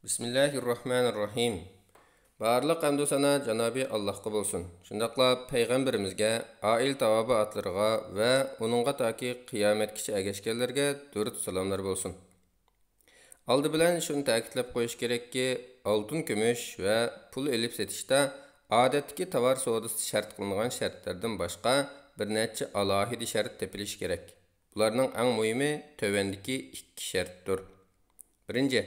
Bismillahirrahmanirrahim. Barlıq hamd sana Canabi Allahqa bolsun. Şundaqla Peyğəmbərimizə, ail tavabi atlarına və onunğa taki qiyametkiçi əgəşkənlərə dürüst salamlar bolsun. Aldı bilan şunu ta'kidlab qo'yish kerakki, oltin, kumush va pul elib setishda odatdagi tovar savdosi shart qilingan shartlardan boshqa bir necha alohida shart tepilishi kerak. Bularning eng muhimi tövəndiki ikki shartdir. Birinchi,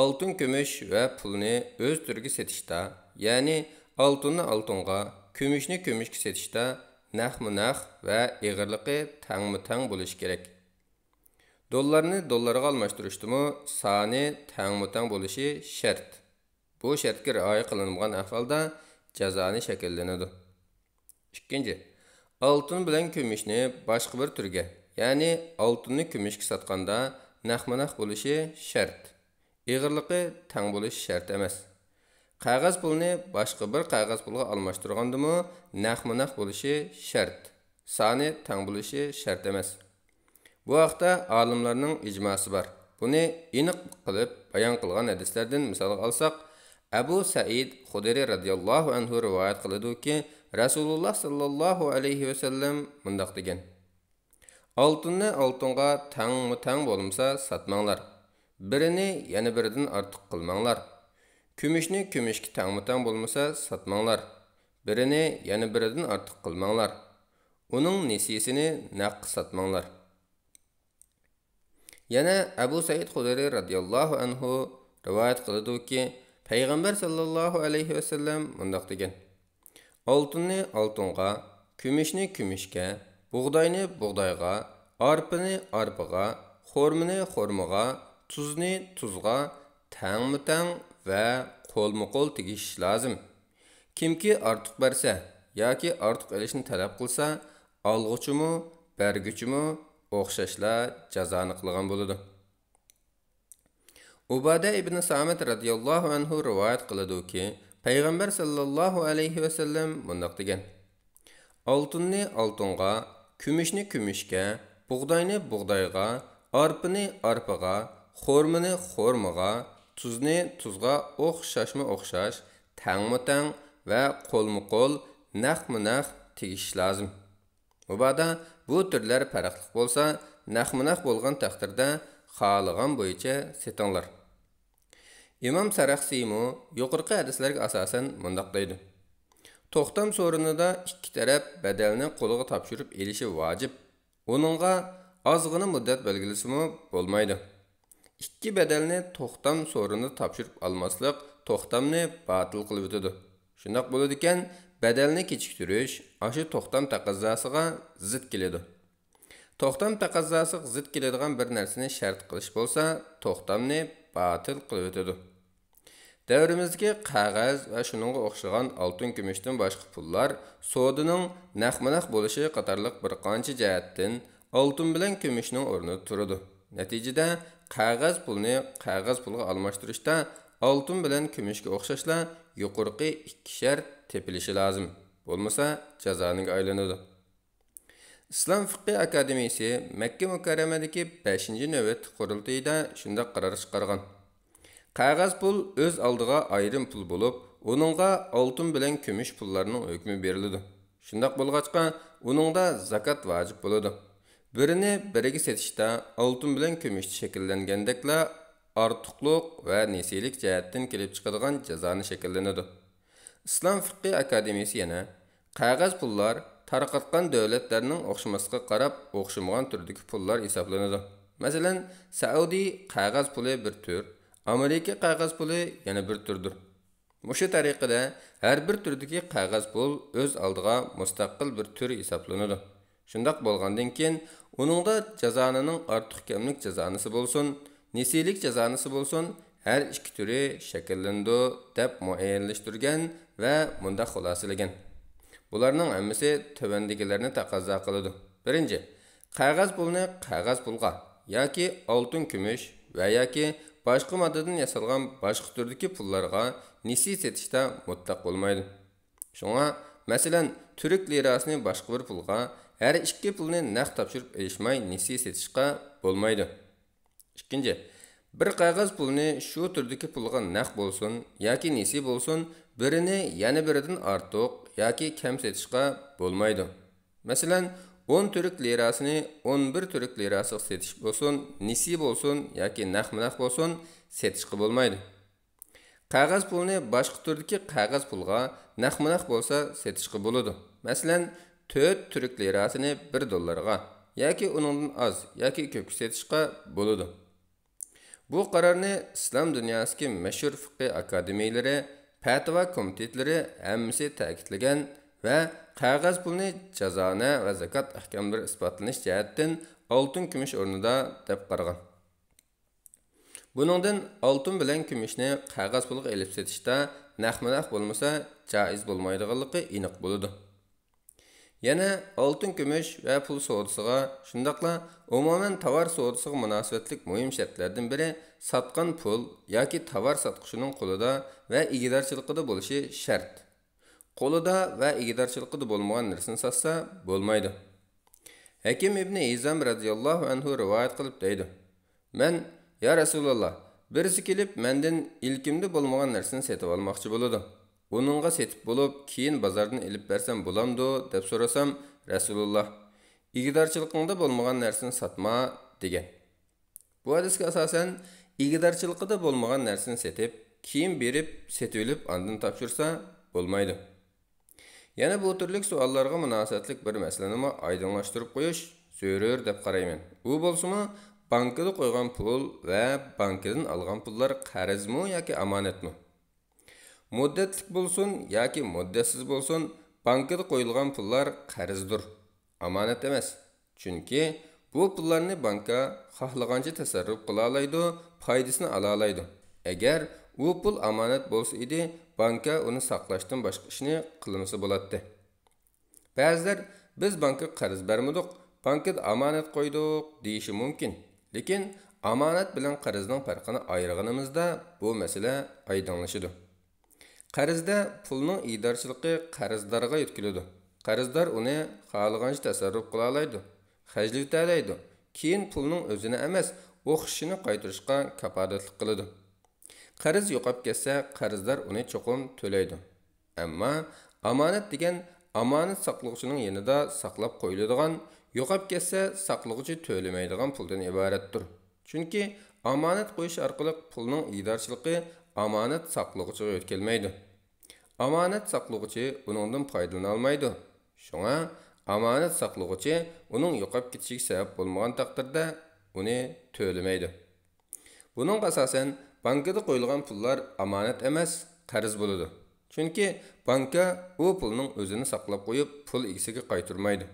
oltin, kumush va pulni o'z turiga setishda, ya'ni oltinni oltinga, kumushni kumushga setishda naq-naq va ig'irligi tang-tang bo'lishi kerak. Dollarni dollarga almashtirishdimi soni tang-tang bo'lishi shart. Bu shartga rioya qilinmagan ahvolda jazoni shakllanadi. Ikkinchi, oltin bilan kumushni boshqa bir turga, ya'ni oltinni kumushga sotganda naq-naq bo'lishi shart. Ig'irligi tang bo'lishi shart emas. Qog'oz pulni boshqa bir qog'oz pulga almashtirgandimi naq-naq bo'lishi shart. Soni tang bo'lishi shart emas. Bu haqda olimlarning ijmosi bor. Buni aniq qilib bayon qilgan hadislardan misol olsak, Abu Said Xudri radhiyallohu anhu rivoyat qiladi-ki, Rasululloh sallallohu alayhi va sallam mundaq degan: Oltinni oltinga tang bo'lmasa sotmanglar. Birini yana biridan ortiq qilmanglar. Kumushni kumushga tang bo'lmasa sotmanglar. Birini yana biridan ortiq qilmanglar. Uning nesisini naq sotmanglar. Yana Abu Said Xudri radhiyallohu anhu rivoyat qiladi-ki, Payg'ambar sallallohu alayhi va sallam mundaq degan: Oltinni oltinga, kumushni kumushga, bug'doyni bug'doyga, arpani arpaga, xormani xormaga, tuzni tuzga tang-tang va qo'lma-qo'l tegish lozim. Kimki ortiq bersa yoki ortiq olishni talab qilsa, olg'uchimi, berguchimi o'xshashla jazoni qilgan bo'ladi. Ubada ibn Samit radhiyallohu anhu rivoyat qiladi-ki, Payg'ambar sallallohu alayhi va sallam mundaq degan: Oltinni oltinga, kumushni kumushga, bug'doyni bug'doyga, arpani arpaga, xormani xormaga, tuzni tuzga o'xshash, tang-tang va qo'lma-qo'l, naq-naq tegish lozim. Mubada bu turlar farqli bo'lsa, naq-naq bo'lgan taqdirda xohlagan bo'yicha setinglar. İmam Saraxsiymi yuqorqi hadislarga asosan mundaq deydi: To'xtam so'rinida ikki taraf badalni qo'liga topshirib elishi vojib. Uningga ozg'ina muddat belgilasimi bo'lmaydi. İkki badalni to'xtam so'rinida topshirib olmaslik to'xtamni batil qilib o'tadi. Shundaq bo'ladi ekan, badalni kechiktirish aşı to'xtam taqozzosiga zid keladi. To'xtam taqozzosiga zid keladigan bir narsani shart qilish bo'lsa, to'xtamni batil qilib o'tadi. Davrimizdagi qog'oz va shuningga o'xshagan oltin kumushdan boshqa pullar savdoning naq-naq bo'lishi qatorliq bir qancha jihatdan oltin bilan kumushning o'rnida turadi. Natijada qog'oz pulni qog'oz pulga almashtirishda oltin bilan kumushga o'xshashla yuqorqi ikki shart tepilishi lozim. Bo'lmasa jazoniga aylanadi. İslam Fiqh Akademiyasi Makka Mukarramadagi 5-navbat qurultayida shunday qaror chiqargan. Qog'oz pul o'z oldiga ayrim pul bo'lib, uningga oltin bilan kumush pullarning hukmi beriladi. Shunday bo'lg'achqa, uningda zakat vojib bo'ladi. Birini biriga setishda oltin bilan kumush shakllangandekla ortiqlik va nesilik jihatdan kelib chiqadigan jazoni shakllanadi. İslam Fiqh Akademiyasi yana qog'oz pullar tarqatgan davlatlarning o'xshamasligiga qarab o'xshamagan turdagi pullar hisoblanadi. Masalan, Saudiya qog'oz puli bir tur, Amerika qog'oz puli yana bir turdir. Mushu tariqada har bir turdagi qog'oz pul o'z oldiga mustaqil bir tur hisoblanadi. Shundaq bo'lgandan keyin uningda jazonining ortiq kamlik jazonisi bo'lsin, nesilik jazonisi bo'lsin, har ikki turi shakllandi deb muayyanlashtirgan va munda xulosalagan. Bularning hammasi tovandagilarni taqozo qiladi. Birinchi, qog'oz pulni qog'oz pulga yoki oltin kumush va yoki boshqa moddadan yasalgan boshqa turdagi pullarga nesi setishda mutlaq bo'lmaydi. Shunga, masalan, turk lirasini boshqa bir pulga, har ikki pulni naq topshirib olishmay nesi setishga bo'lmaydi. Ikkinchi, Bir qog'oz pulni shu turdagi pulga naq bo'lsin yoki nesi bo'lsin, birini yana biridan ortiq yoki kam setishga bo'lmaydi. Masalan, 10 turk lirasini 11 turk lirasiga setish bo'lsin, nesi bo'lsin yoki naq bo'lsin, setishga bo'lmaydi. Qog'oz pulni boshqa turdagi qog'oz pulga naq bo'lsa setishga bo'ladi. Masalan, 4 turk lirasini 1 dollarga yoki uningdan az yoki ko'p setishga bo'ladi. Bu qarorni islom dunyosidagi mashhur fiqh akademiyalari, fatvo komitetlari hammasi ta'kidlagan va qog'oz pulni jazona va zakot ahkomlari isbotlanish jihatdan oltin kumush o'rnida deb qaragan. Buningdan oltin bilan kumushni qog'oz pulga elib setishda naq bo'lmasa joiz bo'lmaydiganligi aniq bo'ladi. Yana oltin kumush va pul savdosiga, shundaqla umuman tovar savdosiga munosabatlik muhim shartlardan biri sotgan pul yoki tovar sotquchining qo'lida va igidorchiligida bo'lishi shart. Qo'lida va igidorchiligida bo'lmagan narsani sotsa bo'lmaydi. Hakim ibn Hizam radhiyallohu anhu rivoyat qilib deydi: "Men ya Rasululloh, birisi kelib mendan ilkimda bo'lmagan narsani sotib olmoqchi bo'ladi. Onunğa setib bo'lib, keyin bozordan elib bersam bo'lamdi deb so'rasam, Rasululloh igidorchiligingda bo'lmagan narsani sotma degan. Bu hadisga asosan igidorchiligida bo'lmagan narsani setib, keyin berib, setib olib, ondan topshirsa bo'lmaydi. Yana bu turlik savollarga munosabatlik bir masalani oydinlashtirib qo'yish zarur deb qarayman. U bo'lsa-mu, bankada qo'ygan pul va bankadan olgan pullar qarzmi yoki omonatmi? Muddatlik bo'lsin yoki muddatsiz bo'lsin, bankada qo'yilgan pullar qarzdir, omonat emas. Chunki bu pullarni banka xohlagancha tasarruf qila oladi, foydasini ola oladi. Agar u pul omonat bo'lsa edi, banka uni saqlashdan boshqa ishni qilmasa bo'ladi. Ba'zilar biz banka qarz bermadik, bankada omonat qo'ydik deyishi mumkin. Lekin omonat bilan qarzning farqini ayirganimizda bu masala oydinlashadi. Qarzda pulning idorchiligi qarzdorga yetkiladi. Qarzdor uni xohlagancha tasarruf qila oladi, xarjlata oladi. Keyin pulning o'zini emas, o'xshishini qaytarishga kafolatlik qiladi. Qarz yo'qolib ketsa, qarzdor uni cho'qim to'laydi. Ammo omonat degan omonat saqlovchining yanida saqlab qo'yiladigan, yo'qolib ketsa saqlovchi to'lamaydigan puldan iboratdir. Chunki omonat qo'yish orqali pulning idorchiligi omonat saqlovchiga yetkilmaydi. Omonat saqlovchi uningdan foydalana olmaydi. Shunga omonat saqlovchi uning yo'qolib ketishiga sabab bo'lmagan taqdirda uni to'lamaydi. Buning asosan bankada qo'yilgan pullar omonat emas, qarz bo'ladi. Chunki banka u pulning o'zini saqlab qo'yib, pul egasiga qaytarmaydi.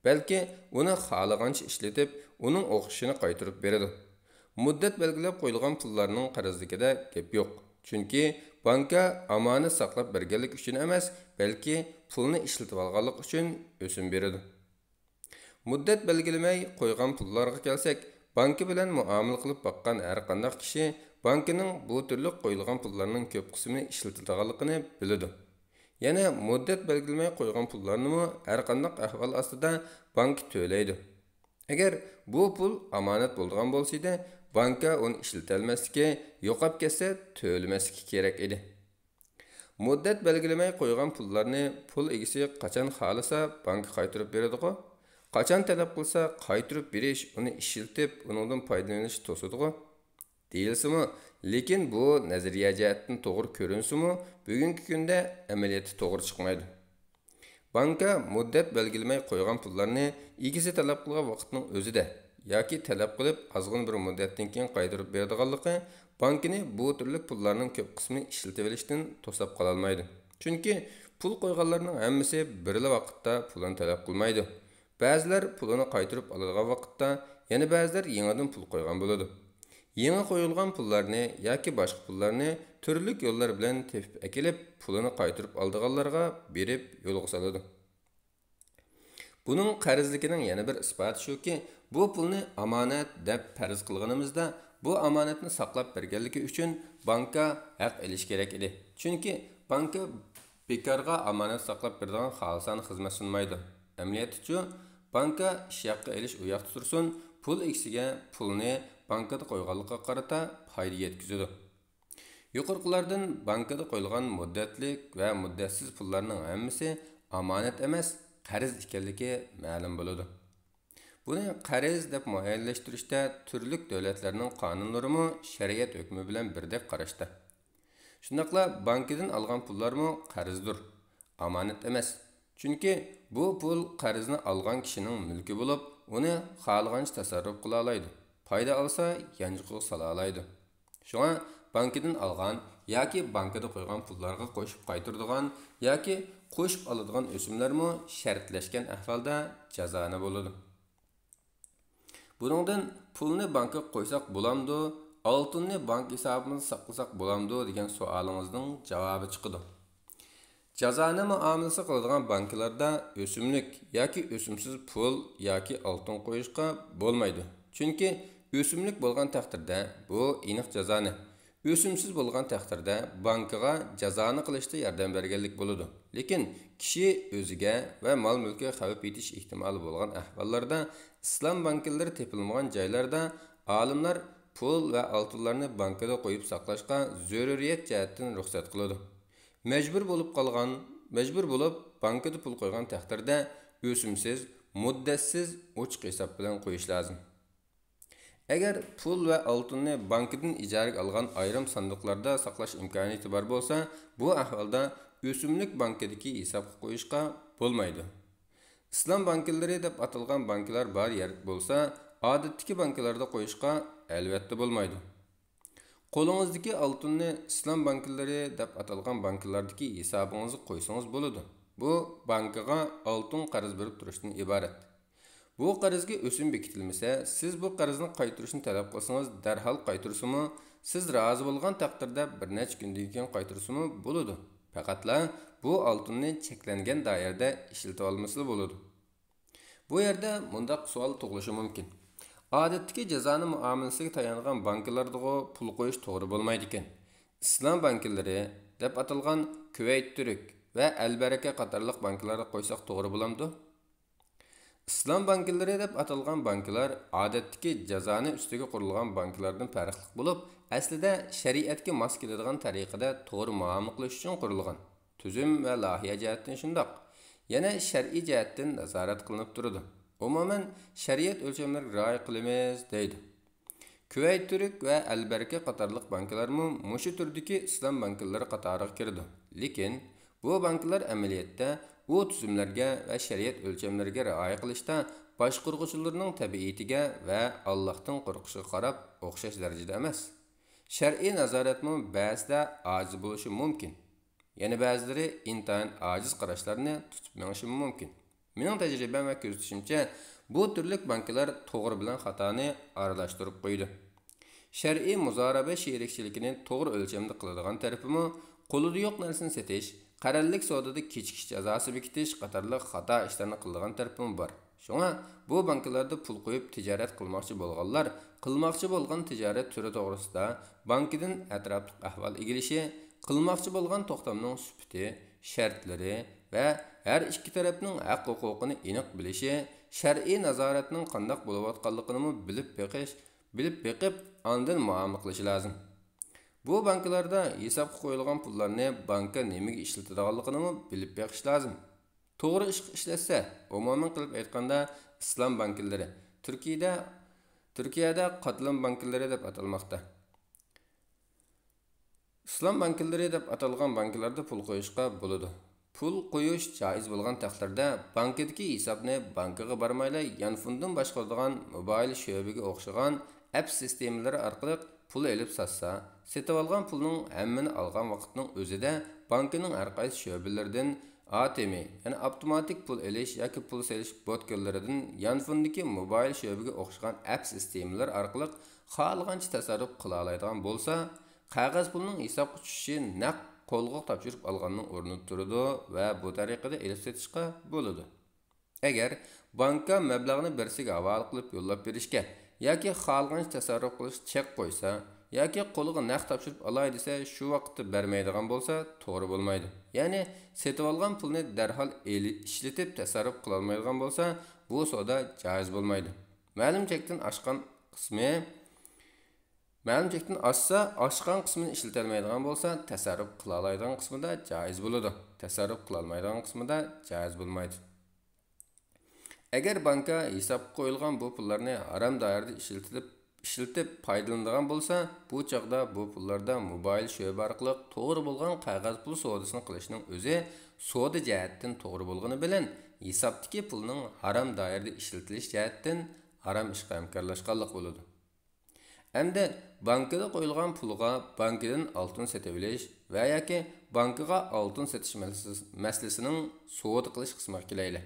Balki uni xohlagancha ishlatib, uning o'xshishini qaytarib beradi. Muddat belgilab qo'yilgan pullarning qarzligida gap yo'q. Chunki banka omonat saqlab berganlik uchun emas, balki pulni ishlatib olganlik uchun o'sim beradi. Muddat belgilamay qo'ygan pullarga kelsak, banka bilan muomala qilib boqqan har qanday kishi bankining bu turli qo'yilgan pullarning ko'p qismini ishlatadiganligini biladi. Yana muddat belgilamay qo'ygan pullarni har qanday ahvol ostida bank to'laydi. Agar bu pul omonat bo'lgan bo'lsa-da, banka uni ishlatolmasligi, yo'qolib ketsa to'lamasligi kerak edi. Muddat belgilamay qo'ygan pullarni pul egasi qachon xohlasa banka qaytarib beradi-ku. Qachon talab qilsa qaytarib berish, uni ishlatib, uningdan foydalanish to'sadi-ku. Deyilsimi, lekin bu nazariya jihatdan to'g'ri ko'rinsimi, bugungi kunda amaliyotda to'g'ri chiqmaydi. Banka muddat belgilamay qo'ygan pullarni egasi talab qilgan vaqtning o'zida yoki talab qilib ozg'in bir muddatdan keyin qaytarib beradiganligi bankini bu turli pullarning ko'p qismini ishlatib olishdan to'sab qola olmaydi. Chunki pul qo'yganlarning hammasi birla vaqtda pulni talab qilmaydi. Ba'zilar pulini qaytarib oladigan vaqtda, yana ba'zilar yangidan pul qo'ygan bo'ladi. Yangi qo'yilgan pullarni yoki boshqa pullarni turli yo'llar bilan tepib akilib, pulini qaytarib oldiganlarga berib yo'lga soladi. Buning qarzligining yana bir isboti shuki, bu pulni omonat deb farz qilganimizda, bu omonatni saqlab berganligi uchun banka haq olish kerak edi. Chunki banka bekorga omonat saqlab beradigan xolsan xizmat sunmaydi. Amaliyotda banka ish haqi olish u yoqda tursin, pul egasiga pulni bankada qo'yganlikqa qarata foyda yetkazadi. Yuqorqilardan bankada qo'yilgan muddatlik va muddatsiz pullarning hammasi omonat emas, qarz ekanligi ma'lum bo'ladi. Buni qarz deb muayyonlashtirishda turli davlatlarning qonunlari shariat hukmi bilan birdek qarashda. Shundaqla bankadan olgan pullarmi qarzdir, omonat emas. Chunki bu pul qarzni olgan kishining mulki bo'lib, uni xohlagancha tasarruf qila oladi. Foyda olsa, yanchiqqa sola oladi. Shunga bankadan olgan yoki bankada qo'ygan pullarga qo'shib qaytaradigan yoki qo'shib oladigan o'simlarmi shartlashgan ahvolda jazoni bo'ladi. Buningdan pulni bankka qo'ysak bo'lamdi, oltinni bank hisobimizda saqlasak bo'lamdi degan savolingizning javobi chiqadi. Jazoni muomalasi qiladigan banklarda o'simlik yoki o'simsiz pul yoki oltin qo'yishga bo'lmaydi. Chunki o'simlik bo'lgan taqdirda bu aniq jazoni, o'simsiz bo'lgan taqdirda bankaga jazoni qilishda yordam berganlik bo'ladi. Lekin kishi o'ziga va mol-mulkiga xavf yetish ehtimoli bo'lgan ahvollarda islom bankallari tepilmagan joylarda olimlar pul va oltinlarni bankada qo'yib saqlashga zaruriyat jihatdan ruxsat qiladi. Mecbur bo'lib bankada pul qo'ygan taqdirda o'simsiz, muddatsiz ochiq hisob bilan qo'yish lozim. Agar pul va oltinni bankadan ijaraga olgan ayrim sandiqlarda saqlash imkoniyati bor bo'lsa, bu ahvolda o'simlik bankadagi hisobga qo'yishga bo'lmaydi. Islom bankallari deb atalgan banklar bor yer bo'lsa, odatdagi bankalarda qo'yishga albatta bo'lmaydi. Qo'lingizdagi oltinni islom bankallari deb atalgan banklardagi hisobingizga qo'ysangiz bo'ladi. Bu bankaga oltin qarz berib turishdan iborat. Bu qarzga o'sim bekitilmasa, siz bu qarzni qaytarishni talab qilsangiz, darhol qaytarsimi, siz rozi bo'lgan taqdirda bir necha kundan keyin qaytarsimi bo'ladi. Faqatla bu oltinni cheklangan doirada ishlatib olmasa bo'ladi. Bu yerda mundaq savol tug'ilishi mumkin. Odatdagi jazoni muomalasiga tayangan bankalarda pul qo'yish to'g'ri bo'lmaydi ekan. Islom bankallari deb atalgan Kuvayt Turk va Al-Baraka qatorliq bankalarda qo'ysak to'g'ri bo'lamdi? Islom bankallari deb atalgan bankalar odatdagi jazoni ustiga qurilgan bankalardan farqli bo'lib, aslida shariatga mos keladigan tariqada to'g'ri muomala qilish uchun qurilgan. Tuzum va loyiha jihatdan shundoq. Yana shar'iy jihatdan nazorat qilinib turadi. Umuman shariat o'lchamlariga rioya qilamiz deydi. Kuvayt Turk va Al-Baraka qatorliq bankalarmi mushu turdagi islom bankallari qatoriga kirdi. Lekin bu bankalar amaliyotda bu tuzumlarga va shariat o'lchamlariga rioya qilishda boshqaruvchilarning tabiatiga va Allohdan qo'rqishiga qarab o'xshash darajada emas. Shar'iy nazoratmi ba'zida ojiz bo'lishi mumkin. Yana ba'zilari intayin ojiz qarashlarni tutib menishi mumkin. Mening tajribam va ko'zatishimcha, bu turli bankalar to'g'ri bilan xatoni aralashtirib qo'ydi. Shar'iy muzoraba sherikchiligini to'g'ri o'lchamda qiladigan tarafimi qo'lida yo'q narsani setish, qarorlik savdoda kechikish jazosi bekitish qatorliq xato ishlarni qiladigan tarafim bor. Shunga bu bankalarda pul qo'yib tijorat qilmoqchi bo'lganlar qilmoqchi bo'lgan tijorat turi to'g'risida bankidan atrofli ahvol egilishi, qilmoqchi bo'lgan to'xtamning sifati, shartlari va har ikki tarafning haq-huquqini aniq bilishi, shar'iy nazoratning qanday bo'layotganligini bilib beqib, ondan muomala qilish lozim. Bu bankalarda hisobga qo'yilgan pullarni banka nimaga ishlatadiganligini bilib beqish lozim. To'g'ri ish ishlatsa, umuman qilib aytganda, islom bankallari Turkiyada qatlam bankallari deb atalmoqda. Islom bankallari deb atalgan bankalarda pul qo'yishga bo'ladi. Pul qo'yish joiz bo'lgan taqdirda bankadagi hisobni bankaga bormayla yanfundan boshqaradigan mobil sho'baga o'xshagan app sistemalari orqali pul elib satsa, setib olgan pulning hammini olgan vaqtning o'zida bankining har qaysi sho'balaridan ATM, ya'ni avtomatik pul elish yoki pul selish botkanlaridan yanfundagi mobil sho'baga o'xshagan app sistemalar orqali xohlagancha tasarruf qila oladigan bo'lsa, qog'oz pulning hisobga tushishi naq qo'lga topshirib olganning o'rnida turadi va bu tariqada elib setishga bo'ladi. Agar banka mablag'ni birsiga havola qilib yo'llab berishga yoki xohlagancha tasarruf qilish chek qo'ysa yoki qo'liga naq topshirib olay desa, shu vaqtda bermaydigan bo'lsa, to'g'ri bo'lmaydi. Ya'ni setib olgan pulni darhol ishlatib tasarruf qila olmaydigan bo'lsa, bu savdo joiz bo'lmaydi. Ma'lum chekdan oshgan qismi Ma'lumchekdan oshsa, oshgan qismini ishlatolmaydigan bo'lsa, tasarruf qila oladigan qismida joiz bo'ladi. Tasarruf qila olmaydigan qismida joiz bo'lmaydi. Agar banka hisobga qo'yilgan bu pullarni harom doirada ishlatib foydalanadigan bo'lsa, bu chaqda bu pullarda mobil sho'ba orqali to'g'ri bo'lgan qog'oz pul savdosini qilishning o'zi savdo jihatdan to'g'ri bo'lgani bilan hisobdagi pulning harom doirada ishlatilish jihatdan harom ishga hamkorlashganlik bo'ladi. Endi bankada qo'yilgan pulga bankadan oltin sotib olish va yoki bankaga oltin sotish masalasining savdo qilish qismiga kelaylik.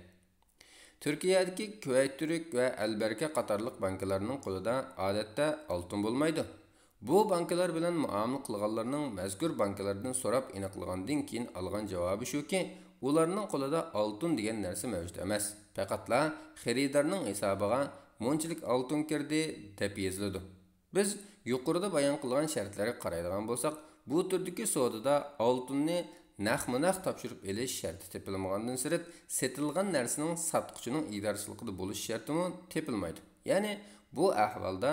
Türkiyədəki Kuveyt Türk və Əlbərkə qatarlıq bankalarının qo'lida odatda oltin bo'lmaydi. Bu bankalar bilan muomala qilganlarning mazkur bankalardan so'rab aniqlagandan keyin olgan javobi shuki, ularning qo'lida oltin degan narsa mavjud emas. Faqatla xaridorning hisobiga munchalik oltin kirdi deb yoziladi. Biz yuqorida bayon qilgan shartlarga qaraydigan bo'lsak, bu turdagi savdoda oltinni naq-naq topshirib elish sharti tepilmagandan sirt, setilgan narsaning satqıchining idorchiligida bo'lish shartimi tepilmaydi. Ya'ni bu ahvolda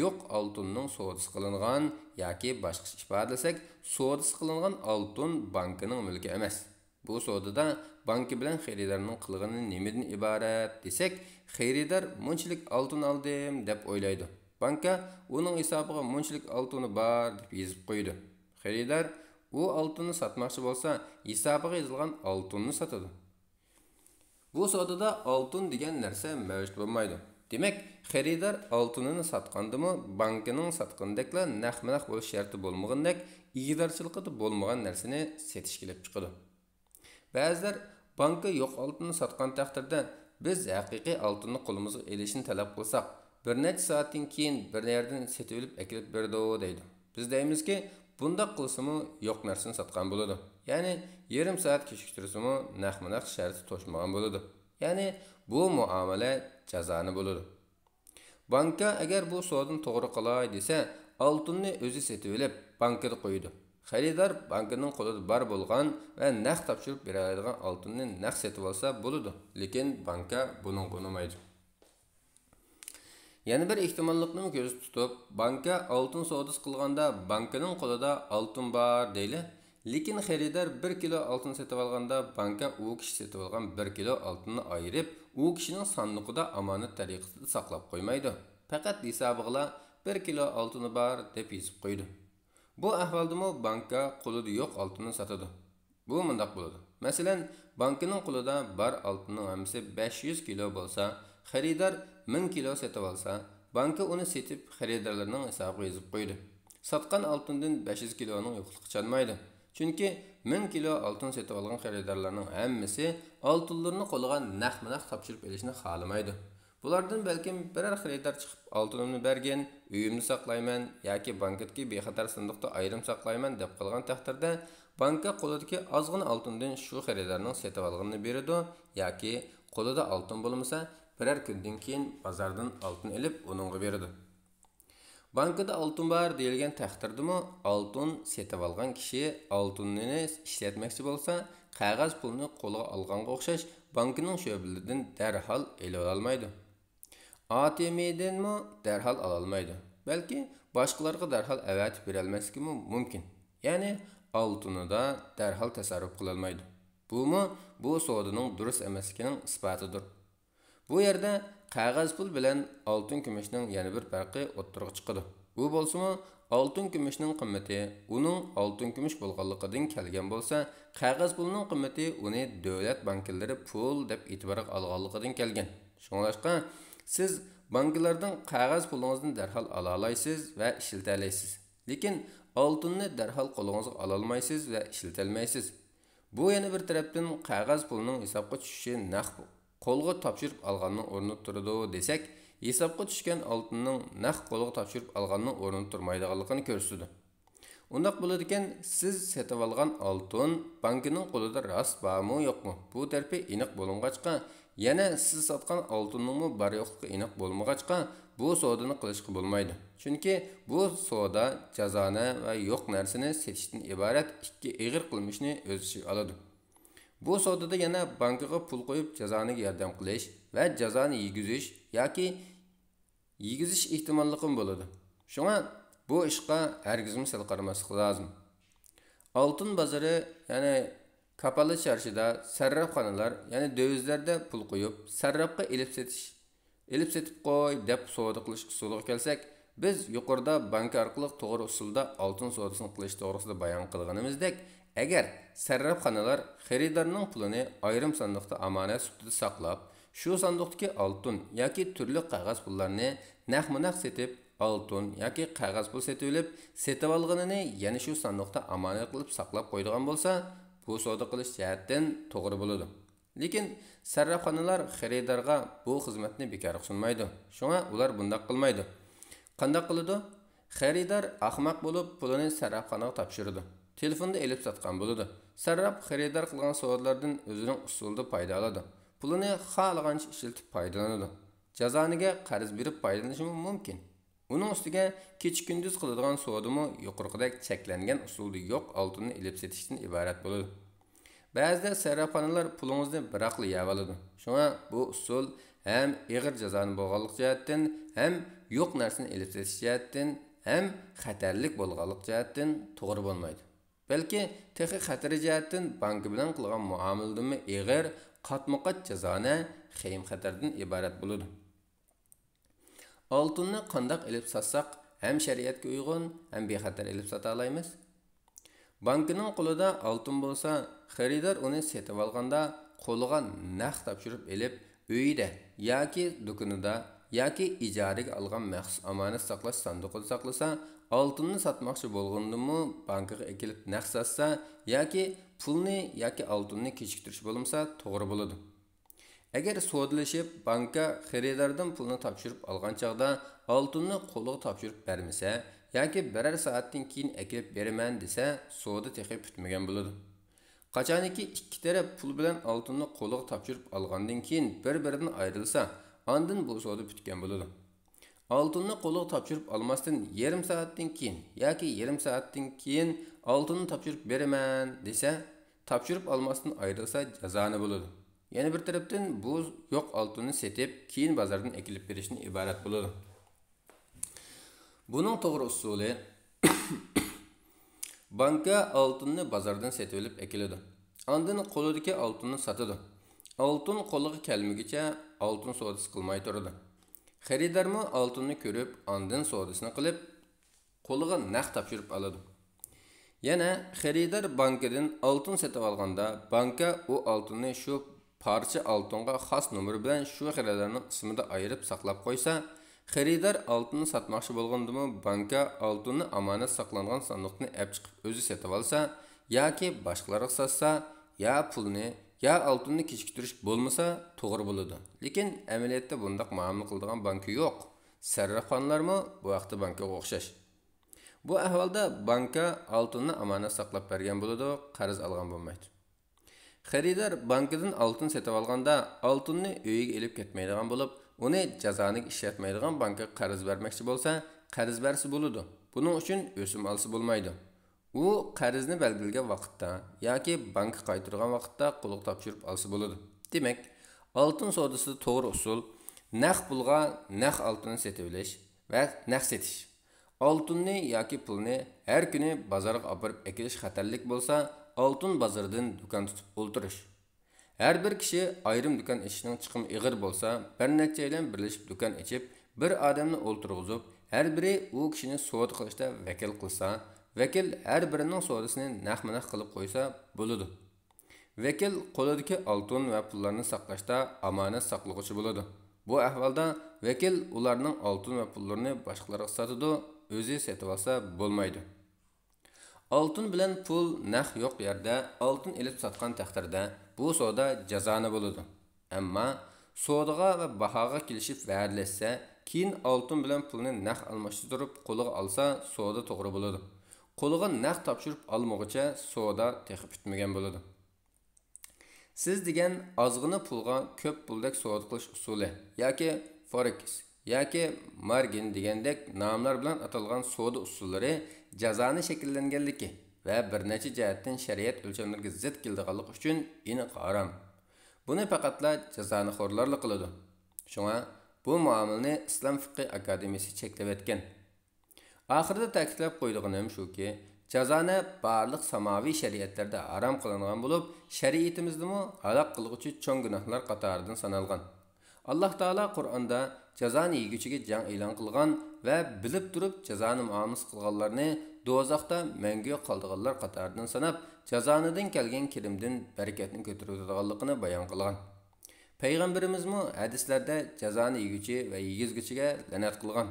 yo'q oltinning savdosi qilingan yoki boshqa ifodalasak, savdosi qilingan oltin bankining mulki emas. Bu savdoda banki bilan xaridorning qilgani nimadan iborat desak, xaridor munchalik oltin oldim deb o'ylaydi. Banka uning hisobiga munchalik oltini bor deb yozib qo'ydi. Xaridor u oltinni sotmoqchi bo'lsa, hisobiga yozilgan oltinni sotadi. Bu savdoda oltin degan narsa mavjud bo'lmaydi. Demak, xaridor oltinini sotgandimi, bankining sotgandekla naq-naq bo'lish sharti bo'lmagandek, ig'dorchiligida bo'lmagan narsani setish kelib chiqadi. Ba'zilar banka yo'q oltinni sotgan taqdirda biz haqiqiy oltinni qo'limizga elishni talab qilsak, bir necha soatdan keyin bir yerdan setib olib akilib berdi deydi. Biz deymizki, bundaq qilsimi yo'q narsani sotgan bo'ladi. Ya'ni yarim soat kechiktirsimi naq-naq sharti to'shmagan bo'ladi. Ya'ni bu muomala jazoni bo'ladi. Banka agar bu savdoni to'g'ri qilay desa, oltinni o'zi setib olib bankada qo'ydi. Xaridor bankining qo'lida bor bo'lgan va naq topshirib beradigan oltinni naq setib olsa bo'ladi. Lekin banka buni qo'ymaydi. Yana bir ehtimollikni ko'z tutib, banka oltin savdosi qilganda bankining qo'lida oltin bor deyli. Lekin xaridor 1 kilo oltin sotib olganda banka u kishi sotib olgan 1 kilo oltinni ayirib, u kishining sandiqida omonat tariqasida saqlab qo'ymaydi. Faqat hisobiga 1 kilo oltini bor deb yozib qo'ydi. Bu ahvoldami banka qo'lida yo'q oltinni sotadi. Bu mundaq bo'ladi. Masalan, bankining qo'lida bor oltinning hammasi 500 kilo bo'lsa, xaridor 1000 kilo sotib olsa, banka uni setib xaridorlarning hisobiga yozib qo'ydi. Sotgan oltindan 500 kiloning yo'qligi chiqmaydi. Chunki 1000 kilo oltin sotib olgan xaridorlarning hammasi oltinlarni qo'liga naq-naq topshirib olishni xohlamaydi. Bulardan balkim biror xaridor chiqib oltinimni bergan, uyimni saqlayman yoki bankadagi bexatar sandiqda ayrim saqlayman deb qilgan taqdirda, banka qo'lidagi ozg'ina oltindan shu xaridorning sotib olganini beradi yoki qo'lida oltin bo'lmasa, biror kundan keyin bozordan oltin olib uningga beradi. Bankada oltin bor deyilgan taqdirdami, oltin sotib olgan kishi oltinni ishlatmoqchi bo'lsa, qog'oz pulni qo'lga olganga o'xshash bankining sho'balaridan darhol ela olmaydi. ATM'danmi darhol ola olmaydi. Balki boshqalarga darhol avatib bera olmasligi mumkin. Ya'ni oltinida darhol tasarruf qila olmaydi. Bu savdoning durust emasligining isbotidir. Bu yerda qog'oz pul bilan oltin kumushning yana bir farqi o'ttirib chiqadi. Bu bo'lsa-mu, oltin kumushning qimmati uning oltin kumush bo'lganligidan kelgan bo'lsa, qog'oz pulning qimmati uni davlat banklari pul deb e'tiborga olganligidan kelgan. Shuningdek, siz banklardan qog'oz pulingizni darhol ola olasiz va ishlata olasiz. Lekin oltinni darhol qo'lingizga ola olmaysiz va ishlata olmaysiz. Bu yana bir tarafdan qog'oz pulning hisobga tushishi naq qo'lga topshirib olganning o'rnida turadi desak, hisobga tushgan oltinning naq qo'lga topshirib olganning o'rnida turmaydiganligini ko'rsatadi. Undaq bo'ladi ekan, siz sotib olgan oltin bankining qo'lida rost bormi yo'qmi? Bu tarafı aniq bo'lingachqa, yana siz sotgan oltinningmi bor yo'qligi aniq bo'lmagachqa, bu savdoni qilishga bo'lmaydi. Chunki bu savdo jazoni va yo'q narsani sotishdan iborat ikki ig'ir qilmishni o'z ichiga oladi. Bu savdoda yana bankaga pul qo'yib jazoni yordam qilish va jazoni yegizish yoki yegizish ehtimolligi bo'ladi. Shunga bu ishga hargizmi sal qaramaslik lozim. Altın bozori, ya'ni Kapalı Çarşıda sarrafxonalar, ya'ni dövizlarda pul qo'yib, sarrafga elib setib qo'y deb savdo qilish usuliga kelsak, biz yuqorida bank orqali to'g'ri usulda oltin savdosini qilish to'g'risida bayon qilganimizdek, agar sarrafxonalar xaridorning pulini ayrim sandiqda omonat sifatida saqlab, shu sandiqdagi oltin yoki turli qog'oz pullarni naqd setib, oltin yoki qog'oz pul setib olganini yana shu sandiqda omonat qilib saqlab qo'ydigan bo'lsa, bu savdo qilish jihatdan to'g'ri bo'ladi. Lekin sarrafxonalar xaridorga bu xizmatni bekor sunmaydi. Shunga ular bunday qilmaydi. Qanday qiladi? Xaridor ahmoq bo'lib, pulini sarrafxonaga topshiradi. Telefonda elib sotgan bo'ladi. Sarraf xaridor qilgan savdolardan o'zining usulida foyda oladi. Pulini xohlagancha ishlatib foydalanadi. Jazoniga qarz berib foydalanishi mumkin. Uning ustiga kecha-kunduz qiladigan savdomi yuqorqidek cheklangan usulda yo'q oltinni elib setishdan iborat bo'ladi. Ba'zida sarrafxonalar pulingizni biroqli yeb oladi. Shunga bu usul hem ig'ir jazoni bo'lganlik jihatdan, hem yo'q narsani elib setish jihatdan, hem xatarlik bo'lganlik jihatdan to'g'ri bo'lmaydi. Balki texi xatari jihatdan bank bilan qilgan muomaladimi ig'ir, qatma-qat jazoni xeyim xatardan iborat bo'ladi. Oltinni qandoq elib satsak, hem shariatga uyg'un, hem bexatar elib sota olamiz? Bankining qo'lida oltin bo'lsa, xaridor uni setib olganda qo'liga naqd topshirib elib, uyida yoki do'konida yoki ijaraga olgan maxsus omonat saqlash sanduqida saqlasa, oltinni sotmoqchi bo'lgandimi bankaga kelib naqd satsa yoki pulni yoki oltinni kechiktirish bo'lmasa, to'g'ri bo'ladi. Agar sodlashib banka xaridordan pulni topshirib olgan chaqda oltinni qo'liga topshirib bermasa yoki biror soatdan keyin kelib beraman desa, savdo texi bitmagan bo'ladi. Qachoniki ikki taraf pul bilan oltinni qo'liga topshirib olgandan keyin bir-biridan ayrilsa, ondan bu savdo bitgan bo'ladi. Oltinni qo'liga topshirib olmasdan yarim soatdan keyin yoki yarim soatdan keyin oltinni topshirib beraman desa, topshirib olmasdan ayrilsa jazoni bo'ladi. Yana bir tarafdan bu yo'q oltinni setib, keyin bozordan ekilib berishni iborat bo'ladi. Buning to'g'ri usuli banka oltinni bozordan setib olib ekiladi. Ondan qo'lidagi oltinni sotadi. Oltin qo'liga kelmaguncha oltin savdosi qilmay turadi. Xaridormi oltinni ko'rib, ondan savdosini qilib, qo'liga naqd topshirib oladi. Yana xaridor bankadan oltin setib olganda, banka u oltinni shu parcha oltinga xos nomer bilan shu xaridorning ismida ayirib saqlab qo'ysa, xaridor oltinni sotmoqchi bo'lgandimi, banka oltinni omonat saqlangan sanduqni olib chiqib o'zi setib olsa yoki boshqalarga sotsa, ya pulni ya oltinni kechiktirish bo'lmasa to'g'ri bo'ladi. Lekin amaliyotda bundaq muomala qiladigan banka yo'q. Sarrafxonalarmi bu vaqtda bankaga o'xshash. Bu ahvolda banka oltinni omonat saqlab bergan bo'ladi, qarz olgan bo'lmaydi. Xaridor bankadan oltin setib olganda oltinni uyiga elib ketmaydigan bo'lib, uni jazoniga ishlatmaydigan banka qarz bermoqchi bo'lsa, qarz bersa bo'ladi. Buning uchun o'sim olsa bo'lmaydi. U qarzni belgilangan vaqtda yoki bank qaytargan vaqtda qo'liga topshirib olsa bo'ladi. Demak, oltin savdosi to'g'ri usul naqd pulga naqd oltinni setib olish va naqd setish. Oltinni yoki pulni har kuni bozorga olib ekilish xatarlik bo'lsa, oltin bozoridan do'kon tutib o'ldirish. Her bir kishi ayrim do'kon ishning chiqimi ig'ir bo'lsa, bir necha bilan birlashib do'kon ichib, bir odamni o'ltirg'izib, har biri u kishini savdo qilishda vakil qilsa, vakil har birining savdosini naqd qilib qo'ysa bo'ladi. Vakil qo'lidagi oltin va pullarni saqlashda omonat saqlag'uchi bo'ladi. Bu ahvolda vakil ularning oltin va pullarini boshqalarga sotadi, o'zi setib olsa bo'lmaydi. Oltin bilan pul naqd yo'q yerda oltin elib sotgan taqdirda bu savdo jazoni bo'ladi. Ammo savdoga va bahoga kelishib va'dalashsa, keyin oltin bilan pulni naqd almashtirib qo'liga olsa, savdo to'g'ri bo'ladi. Qo'liga naqd topshirib olmoqcha savdo texi bitmagan bo'ladi. Siz degan ozg'ina pulga ko'p puldek savdo qilish usuli yoki forex yoki margin degandek nomlar bilan atalgan savdo usullari jazoni shakllanganligi va bir necha jihatdan shariat o'lchamlariga zid keldiganligi uchun aniq harom. Buni faqatla jazoni xo'rlarla qiladi. Shunga bu muomalani Islom fiqh akademiyasi cheklab o'tgan. Oxirida ta'kidlab qo'ydiganim shuki, jazoni barliq samoviy shariatlarda harom qilingan bo'lib, shariatimizda halok qilg'uchi cho'ng gunohlar qatoridan sanalgan. Alloh taolo Qur'onda jazoni yeguchiga jang e'lon qilgan va bilib turib jazoni muomala qilganlarni do'zaxda mangu qoldiganlar qatoridan sanab, jazonidan kelgan kirimdan barakatni ko'taradiganligini bayon qilgan. Payg'ambarimizmi hadislarda jazoni yeguchi va yegizguchiga la'nat qilgan.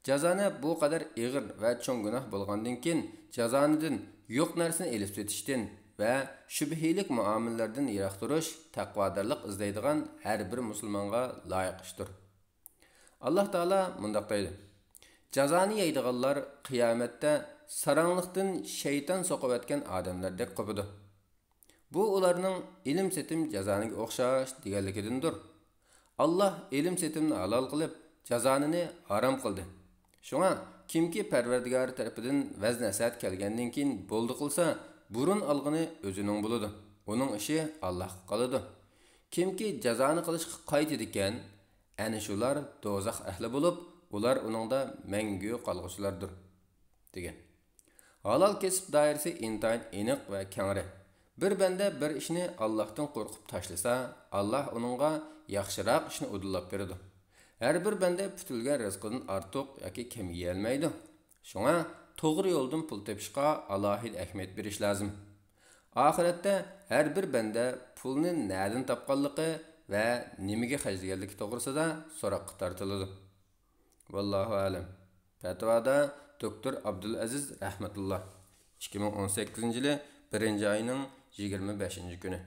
Jazoni bu qadar ig'ir va cho'ng gunoh bo'lgandan keyin jazonidan yo'q narsani elib setishdan va shubhilik muomalalardan yiroq turish taqvodorlik izlaydigan har bir musulmonga loyiq ishdir. Alloh taolo mundaq deydi: Jazoni yeydiganlar qiyomatda sarangliqdan shayton soqib o'tgan odamlardek qopidi. Bu ularning ilm setim jazoniga o'xshash deganligidandir. Alloh ilm setimni halol qilib, jazonini harom qildi. Shunga kimki Parvardigori tarafidan vaz nasihat kelgandan keyin bo'ldi qilsa, burun olg'ini o'zining bo'ladi. Uning ishi Allohga qoladi. Kimki jazoni qilishga qaytidi ekan, ana shular do'zax ahli bo'lib, ular uningda mangu qolg'uchilardir degan. Halol kesib doirasi intayin aniq va kengri. Bir banda bir ishni Allohdan qo'rqib tashlasa, Alloh uningga yaxshiroq ishni udullab beradi. Her bir banda putilgan rizqidan ortiq yoki kam yeyolmaydi. Shunga to'g'ri yo'ldan pul tepishga alohida ahamiyat berish lozim. Oxiratda har bir banda pulni nereden topganligi va nimaga xarjlaganligi to'g'risida so'roqqa tortiladi. Vallohu alam. Fatvoda Doktor Abdulaziz Rahmatullah 2018 yili 1-oyning 25-kuni.